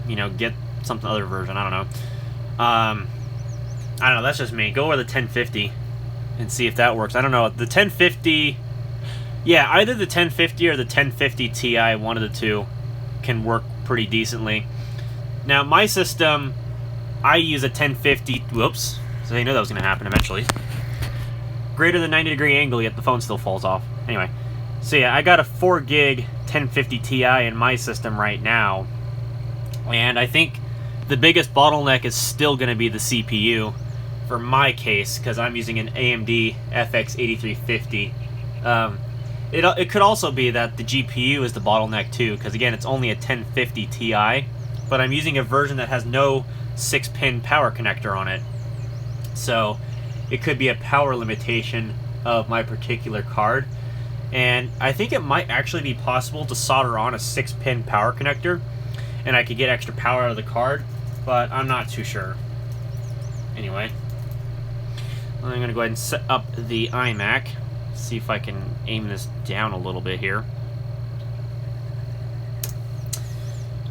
you know, get some other version. I don't know. I don't know, that's just me. Go with the 1050 and see if that works. I don't know, the 1050, yeah, either the 1050 or the 1050 Ti, one of the two, can work pretty decently. Now, my system, I use a 1050, whoops, so I knew that was going to happen eventually. Greater than 90-degree angle, yet the phone still falls off. Anyway, so yeah, I got a 4GB 1050 Ti in my system right now, and I think the biggest bottleneck is still going to be the CPU for my case, because I'm using an AMD FX 8350. It could also be that the GPU is the bottleneck too, because again, it's only a 1050 Ti, but I'm using a version that has no 6-pin power connector on it. So it could be a power limitation of my particular card. And I think it might actually be possible to solder on a 6-pin power connector, and I could get extra power out of the card, but I'm not too sure. Anyway, I'm going to go ahead and set up the iMac. See if I can aim this down a little bit here.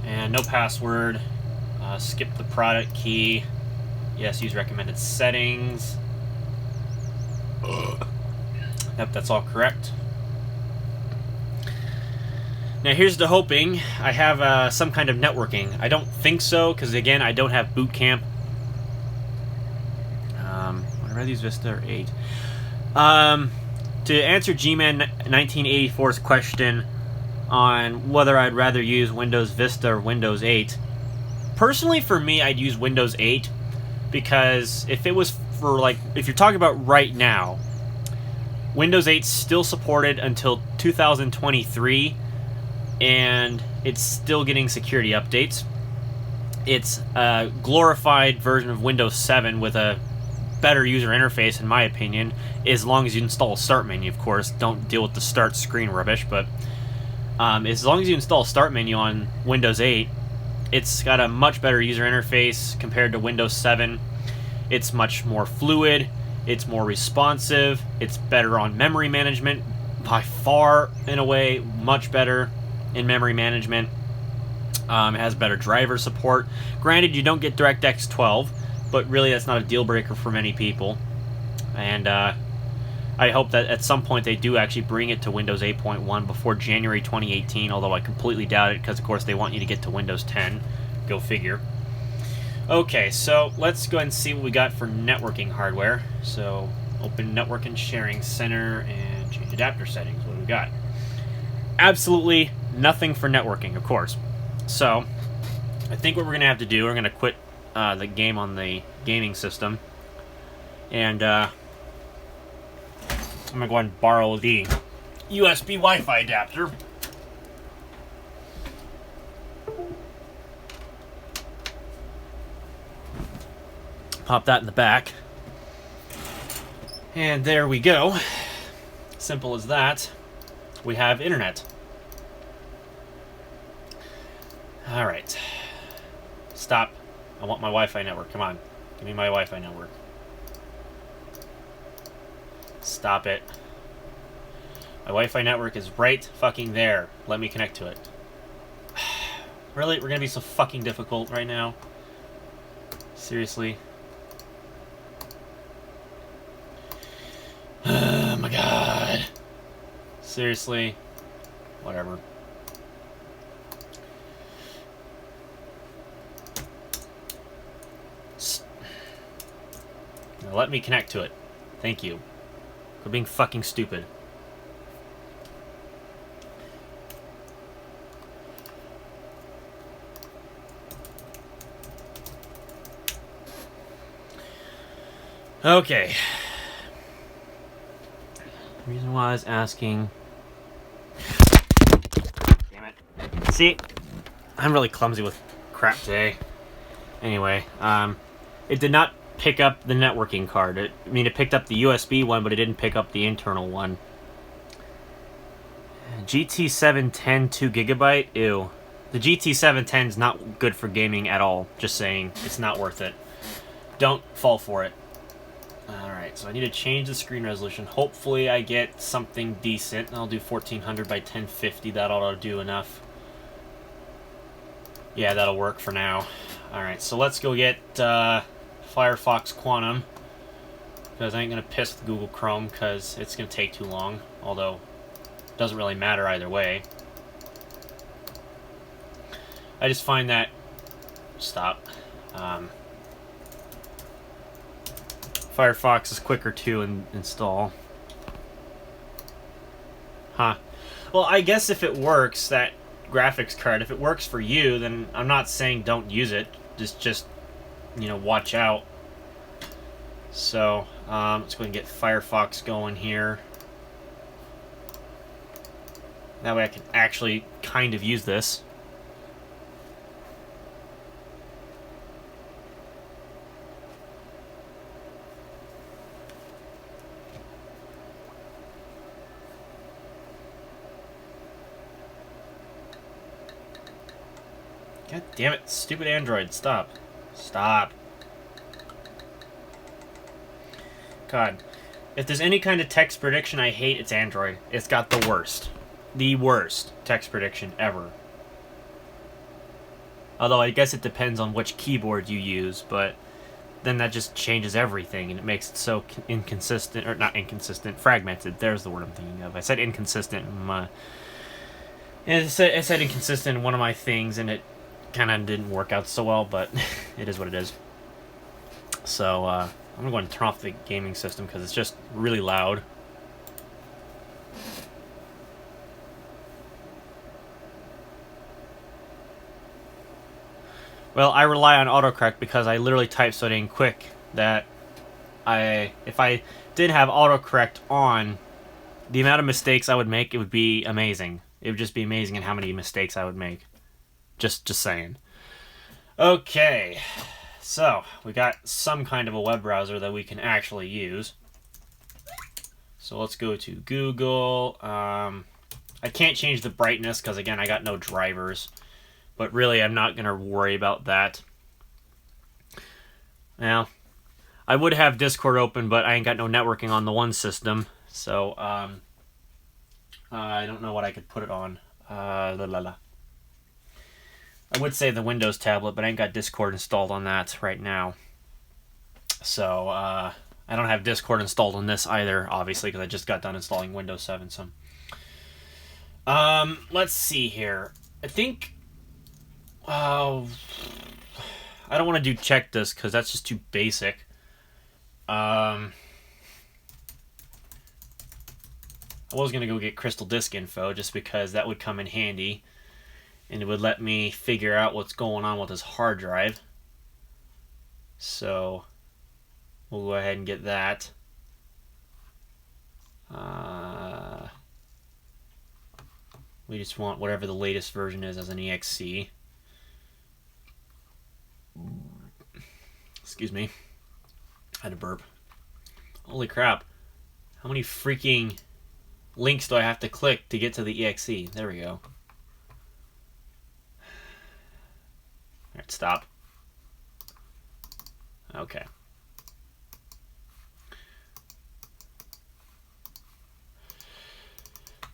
And no password. Skip the product key. Yes, use recommended settings. Yep, that's all correct. Now here's the hoping. I have some kind of networking. I don't think so, because again, I don't have boot camp. I'd rather use Vista or 8. To answer Gman1984's question on whether I'd rather use Windows Vista or Windows 8, personally for me, I'd use Windows 8, because if it was for, like, if you're talking about right now, Windows 8's still supported until 2023, and it's still getting security updates. It's a glorified version of Windows 7 with a better user interface, in my opinion, as long as you install a start menu, of course. Don't deal with the start screen rubbish, but as long as you install a start menu on Windows 8, it's got a much better user interface compared to Windows 7. It's much more fluid, it's more responsive, it's better on memory management, by far, in a way, much better in memory management. It has better driver support. Granted, you don't get DirectX 12, but really that's not a deal breaker for many people. And I hope that at some point they do actually bring it to Windows 8.1 before January 2018, although I completely doubt it, because of course they want you to get to Windows 10. Go figure. Okay, so let's go ahead and see what we got for networking hardware. So open Network and Sharing Center and change adapter settings. What do we got? Absolutely nothing for networking, of course. So I think what we're going to have to do, we're going to quit the game on the gaming system, and I'm going to go ahead and borrow the USB Wi-Fi adapter. Pop that in the back. And there we go. Simple as that. We have internet. Alright. Stop. I want my Wi-Fi network. Come on. Give me my Wi-Fi network. Stop it. My Wi-Fi network is right fucking there. Let me connect to it. Really? We're gonna be so fucking difficult right now? Seriously? Oh my god. Seriously? Whatever. Now let me connect to it. Thank you. For being fucking stupid. Okay. The reason why I was asking... Damn it. See? I'm really clumsy with crap today. Anyway, it did not pick up the networking card. It picked up the USB one, but it didn't pick up the internal one. GT710 2GB? Ew. The GT710 is not good for gaming at all. Just saying. It's not worth it. Don't fall for it. Alright, so I need to change the screen resolution. Hopefully I get something decent. I'll do 1400 by 1050. That ought to do enough. Yeah, that'll work for now. Alright, so let's go get Firefox Quantum. Because I ain't going to piss with Google Chrome because it's going to take too long. Although, it doesn't really matter either way. I just find that... Stop. Firefox is quicker to install. Huh. Well, I guess if it works, that graphics card, if it works for you, then I'm not saying don't use it. Just you know, watch out. So, let's go ahead and get Firefox going here. That way I can actually kind of use this. God damn it, stupid Android, stop. Stop. God. If there's any kind of text prediction I hate, it's Android. It's got the worst. The worst text prediction ever. Although I guess it depends on which keyboard you use, but then that just changes everything and it makes it so inconsistent, or not inconsistent, fragmented. There's the word I'm thinking of. I said inconsistent in my... It said inconsistent in one of my things and it kind of didn't work out so well, but it is what it is. So, I'm going to go and turn off the gaming system because it's just really loud. Well, I rely on autocorrect because I literally type so dang quick that if I did have autocorrect on, the amount of mistakes I would make, it would be amazing. It would just be amazing in how many mistakes I would make. Just saying. Okay, so we got some kind of a web browser that we can actually use. So let's go to Google. I can't change the brightness because, again, I got no drivers. But really, I'm not going to worry about that. Now, I would have Discord open, but I ain't got no networking on the one system. So, I don't know what I could put it on. I would say the Windows tablet, but I ain't got Discord installed on that right now. So, I don't have Discord installed on this either, obviously, because I just got done installing Windows 7. So, let's see here. I think... I don't want to do check this, because that's just too basic. I was going to go get Crystal Disk info, just because that would come in handy. And it would let me figure out what's going on with this hard drive. So, we'll go ahead and get that. We just want whatever the latest version is as an exe. Excuse me. I had a burp. Holy crap. How many freaking links do I have to click to get to the exe? There we go. Alright, stop. Okay.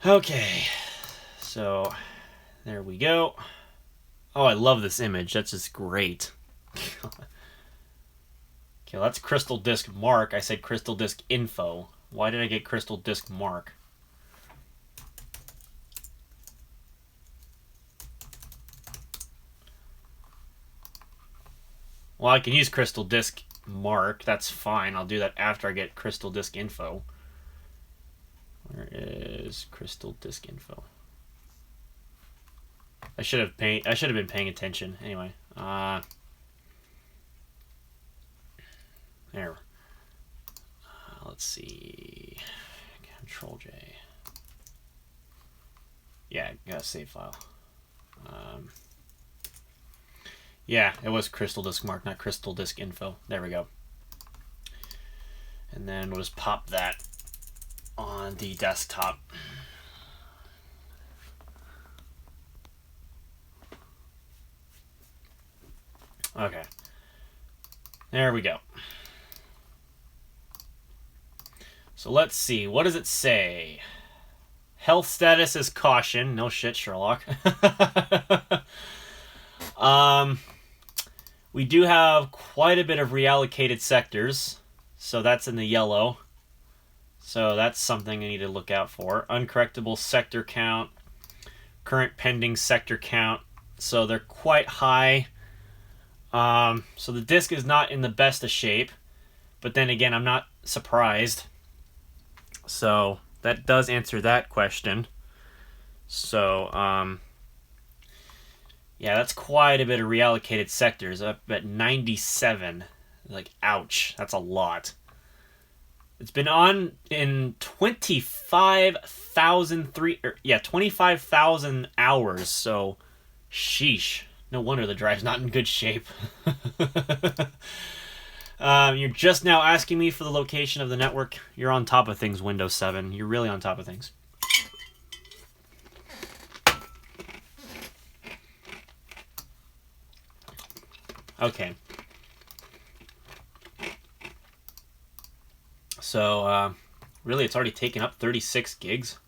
Okay. So, there we go. Oh, I love this image. That's just great. Okay, that's Crystal Disk Mark. I said Crystal Disk Info. Why did I get Crystal Disk Mark? Well, I can use Crystal Disk Mark. That's fine. I'll do that after I get Crystal Disk Info. Where is Crystal Disk Info? I should have been paying attention. Anyway, there. Let's see. Control J. Yeah, got a save file. Yeah, it was Crystal Disk Mark, not Crystal Disk Info. There we go. And then we'll just pop that on the desktop. Okay. There we go. So let's see. What does it say? Health status is caution. No shit, Sherlock. We do have quite a bit of reallocated sectors. So that's in the yellow. So that's something I need to look out for. Uncorrectable sector count. Current pending sector count. So they're quite high. So the disk is not in the best of shape. But then again, I'm not surprised. So that does answer that question. So, yeah, that's quite a bit of reallocated sectors, up at 97. Like, ouch, that's a lot. It's been on in 25,000 hours, so sheesh. No wonder the drive's not in good shape. You're just now asking me for the location of the network. You're on top of things, Windows 7. You're really on top of things. Okay. So, really, it's already taken up 36 gigs.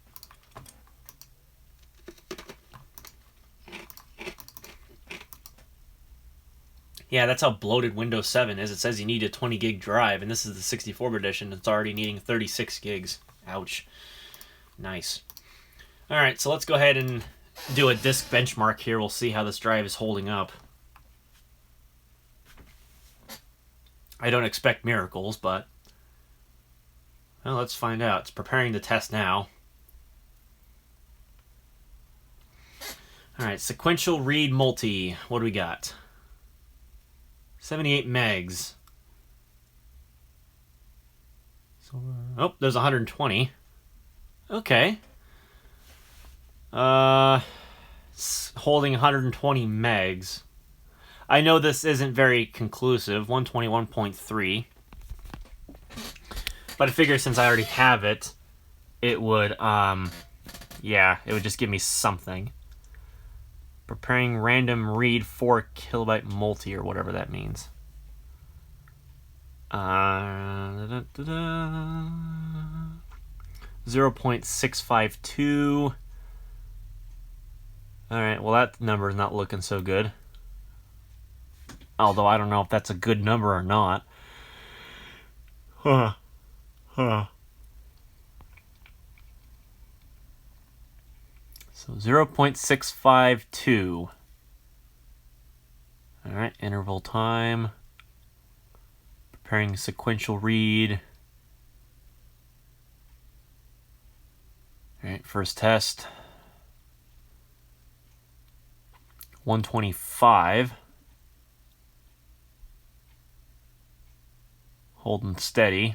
Yeah, that's how bloated Windows 7 is. It says you need a 20 gig drive, and this is the 64-bit edition. It's already needing 36 gigs. Ouch. Nice. Alright, so let's go ahead and do a disk benchmark here. We'll see how this drive is holding up. I don't expect miracles, but well, let's find out. It's preparing to test now. Alright, sequential read multi. What do we got? 78 megs. So, oh, there's 120. Okay. Holding 120 megs. I know this isn't very conclusive. 121.3. But I figure since I already have it, it would, yeah, it would just give me something. Preparing random read 4 kilobyte multi, or whatever that means. 0.652. Alright, well that number is not looking so good. Although I don't know if that's a good number or not. So 0.652. Alright, interval time. Preparing sequential read. Alright, first test. 125. Holding steady.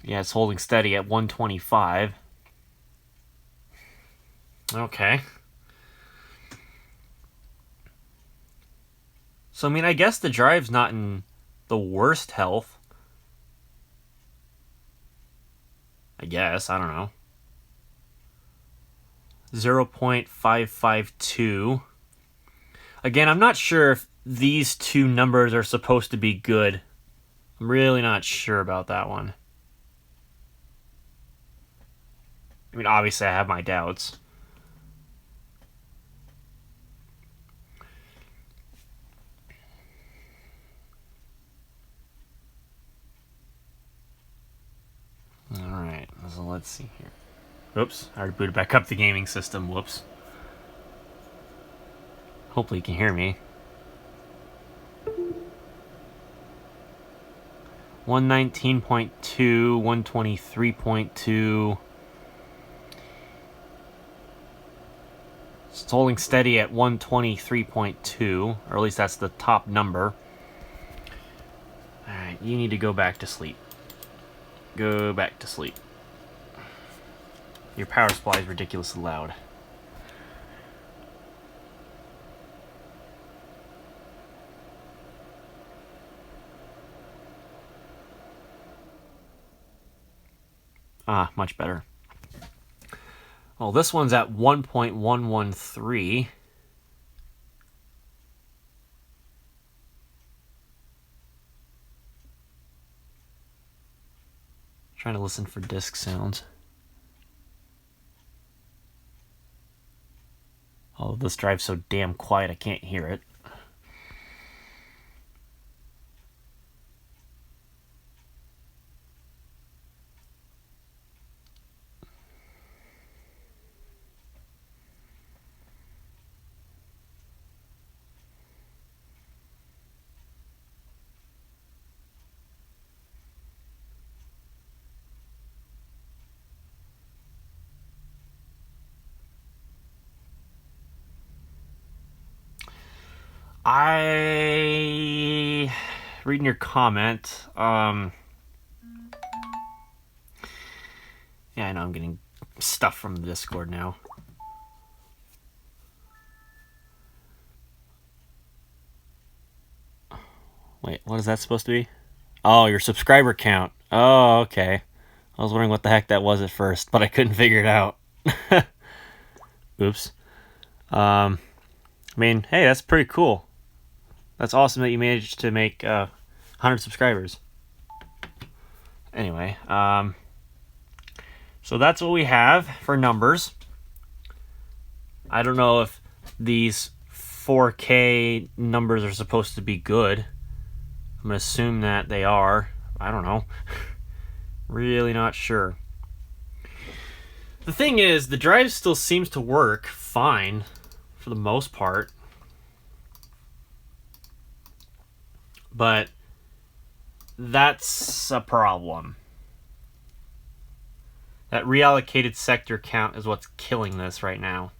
Yeah, it's holding steady at 125. Okay. So, I mean, I guess the drive's not in the worst health. I guess. I don't know. 0.552. Again, I'm not sure if these two numbers are supposed to be good. I'm really not sure about that one. I mean, obviously I have my doubts. Alright, so let's see here. Oops, I already booted back up the gaming system. Whoops. Hopefully you can hear me. 119.2, 123.2. It's holding steady at 123.2, or at least that's the top number. Alright, you need to go back to sleep. Go back to sleep. Your power supply is ridiculously loud. Ah, much better. Well, this one's at 1.113. Trying to listen for disc sounds. Oh, this drive's so damn quiet I can't hear it. Reading your comment. Yeah, I know I'm getting stuff from the Discord now. Wait, what is that supposed to be? Oh, your subscriber count. Oh, okay. I was wondering what the heck that was at first, but I couldn't figure it out. Oops. I mean, hey, that's pretty cool. That's awesome that you managed to make 100 subscribers. Anyway, so that's what we have for numbers. I don't know if these 4K numbers are supposed to be good. I'm going to assume that they are. I don't know. Really not sure. The thing is, the drive still seems to work fine for the most part. But that's a problem. That reallocated sector count is what's killing this right now.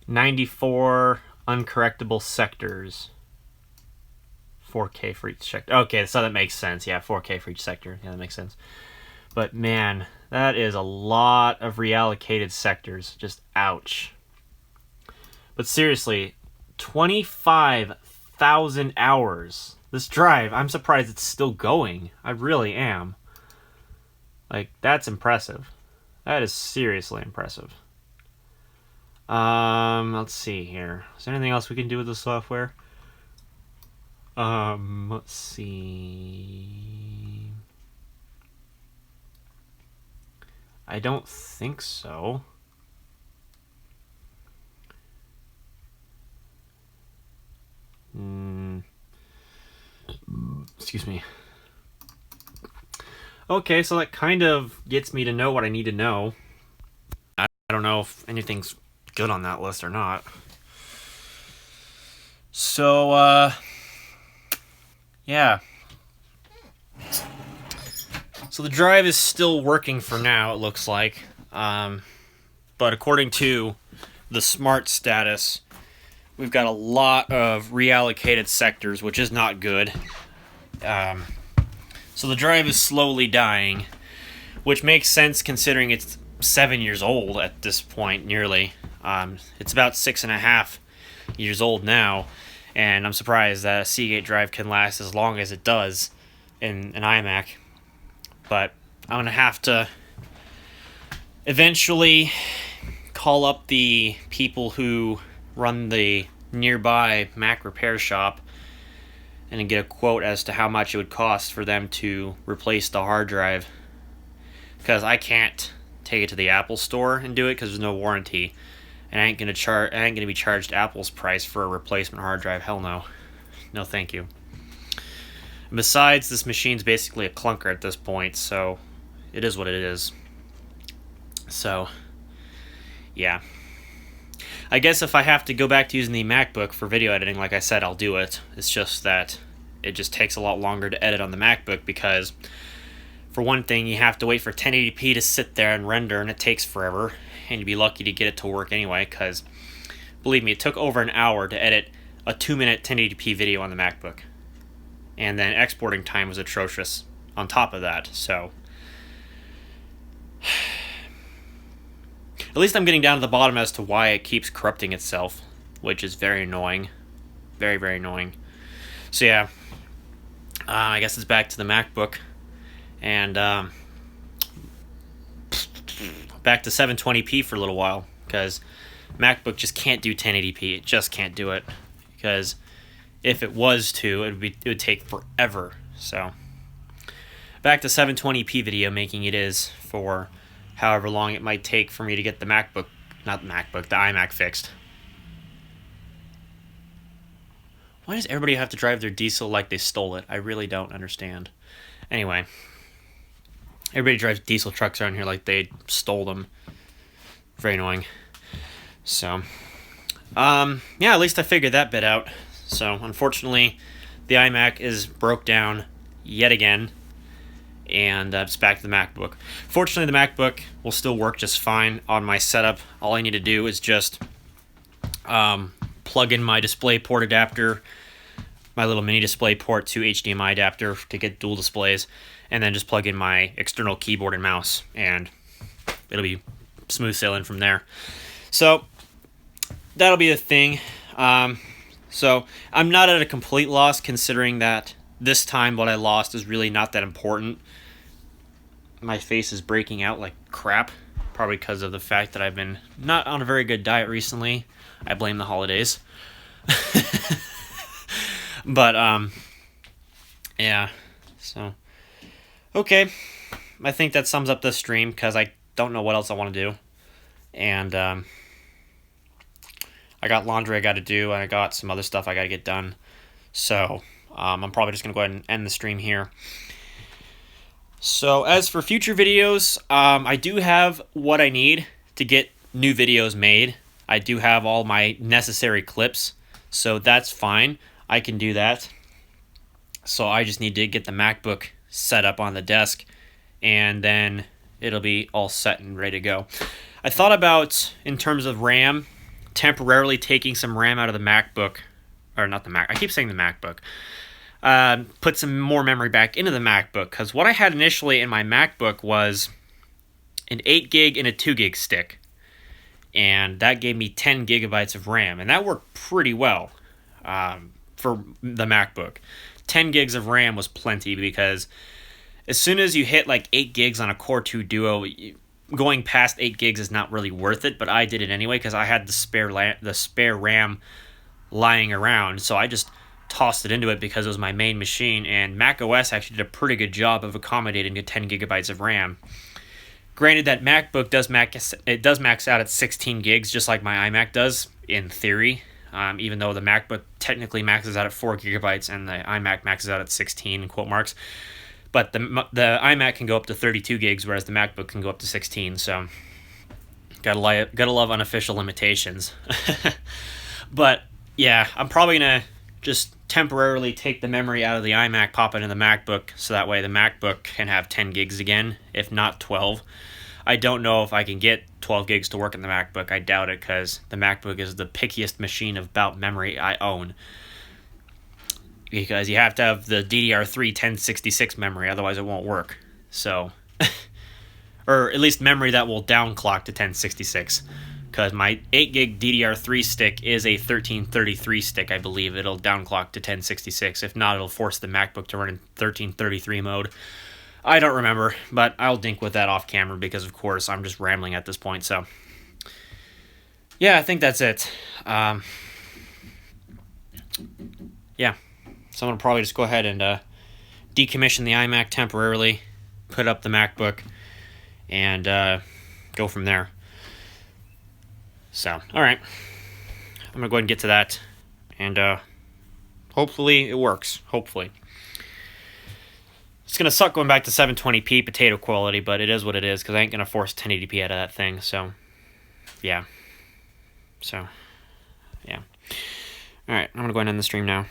94 uncorrectable sectors. 4K for each sector. Okay, so that makes sense. Yeah, 4K for each sector. Yeah, that makes sense. But man, that is a lot of reallocated sectors. Just ouch. But seriously, 25,000 hours. This drive, I'm surprised it's still going. I really am. Like, that's impressive. That is seriously impressive. Let's see here. Is there anything else we can do with the software? Let's see. I don't think so. Excuse me. Okay, so that kind of gets me to know what I need to know. I don't know if anything's good on that list or not. So, yeah. So the drive is still working for now, it looks like. But according to the smart status, we've got a lot of reallocated sectors, which is not good. So the drive is slowly dying, which makes sense considering it's 7 years old at this point, nearly. It's about 6.5 years old now, and I'm surprised that a Seagate drive can last as long as it does in an iMac. But I'm going to have to eventually call up the people who run the nearby Mac repair shop and get a quote as to how much it would cost for them to replace the hard drive, because I can't take it to the Apple store and do it because there's no warranty, and I ain't gonna be charged Apple's price for a replacement hard drive. Hell no, no thank you. And besides, this machine's basically a clunker at this point, so it is what it is. So yeah, I guess if I have to go back to using the MacBook for video editing, like I said, I'll do it. It's just that it just takes a lot longer to edit on the MacBook because, for one thing, you have to wait for 1080p to sit there and render, and it takes forever, and you'd be lucky to get it to work anyway, because, believe me, it took over an hour to edit a 2-minute 1080p video on the MacBook. And then exporting time was atrocious on top of that, so at least I'm getting down to the bottom as to why it keeps corrupting itself, which is very annoying. Very, very annoying. So yeah, I guess it's back to the MacBook. And back to 720p for a little while, because MacBook just can't do 1080p. It just can't do it, because if it was to, it would take forever. So back to 720p video making it is for however long it might take for me to get the the iMac fixed. Why does everybody have to drive their diesel like they stole it? I really don't understand. Anyway, everybody drives diesel trucks around here like they stole them. Very annoying. So, yeah, at least I figured that bit out. So, unfortunately, the iMac is broke down yet again, and it's back to the MacBook. Fortunately, the MacBook will still work just fine on my setup. All I need to do is just plug in my DisplayPort adapter, my little mini DisplayPort to HDMI adapter to get dual displays, and then just plug in my external keyboard and mouse, and it'll be smooth sailing from there. So that'll be a thing. So I'm not at a complete loss, considering that this time what I lost is really not that important. My face is breaking out like crap, probably because of the fact that I've been not on a very good diet recently. I blame the holidays. But yeah, so okay, I think that sums up this stream, because I don't know what else I want to do, and I got laundry I got to do, and I got some other stuff I got to get done. So I'm probably just gonna go ahead and end the stream here. So as for future videos, I do have what I need to get new videos made. I do have all my necessary clips, so that's fine. I can do that. So I just need to get the MacBook set up on the desk, and then it'll be all set and ready to go. I thought about, in terms of RAM, temporarily taking some RAM out of the MacBook, or not the Mac, I keep saying the MacBook, put some more memory back into the MacBook, because what I had initially in my MacBook was an 8 gig and a 2 gig stick, and that gave me 10 gigabytes of RAM, and that worked pretty well for the MacBook. 10 gigs of RAM was plenty, because as soon as you hit like 8 gigs on a Core 2 Duo, going past 8 gigs is not really worth it, but I did it anyway because I had the spare RAM lying around, so I just tossed it into it because it was my main machine, and macOS actually did a pretty good job of accommodating to 10 gigabytes of RAM. Granted, that MacBook does max out at 16 gigs, just like my iMac does, in theory, even though the MacBook technically maxes out at 4 gigabytes and the iMac maxes out at 16, in quote marks. But the iMac can go up to 32 gigs, whereas the MacBook can go up to 16, so gotta love unofficial limitations. But yeah, I'm probably gonna just temporarily take the memory out of the iMac, pop it in the MacBook, so that way the MacBook can have 10 gigs again, if not 12. I don't know if I can get 12 gigs to work in the MacBook. I doubt it, because the MacBook is the pickiest machine about memory I own. because you have to have the DDR3 1066 memory, otherwise it won't work. So, or at least memory that will downclock to 1066, because my 8 gig DDR3 stick is a 1333 stick, I believe. It'll downclock to 1066. If not, it'll force the MacBook to run in 1333 mode. I don't remember, but I'll dink with that off camera because, of course, I'm just rambling at this point. So, yeah, I think that's it. Yeah, so I'm going to probably just go ahead and decommission the iMac temporarily, put up the MacBook, and go from there. So, alright. I'm going to go ahead and get to that, and hopefully it works. Hopefully. It's going to suck going back to 720p potato quality, but it is what it is, because I ain't going to force 1080p out of that thing, so, yeah. So, yeah. Alright, I'm going to go ahead and end the stream now.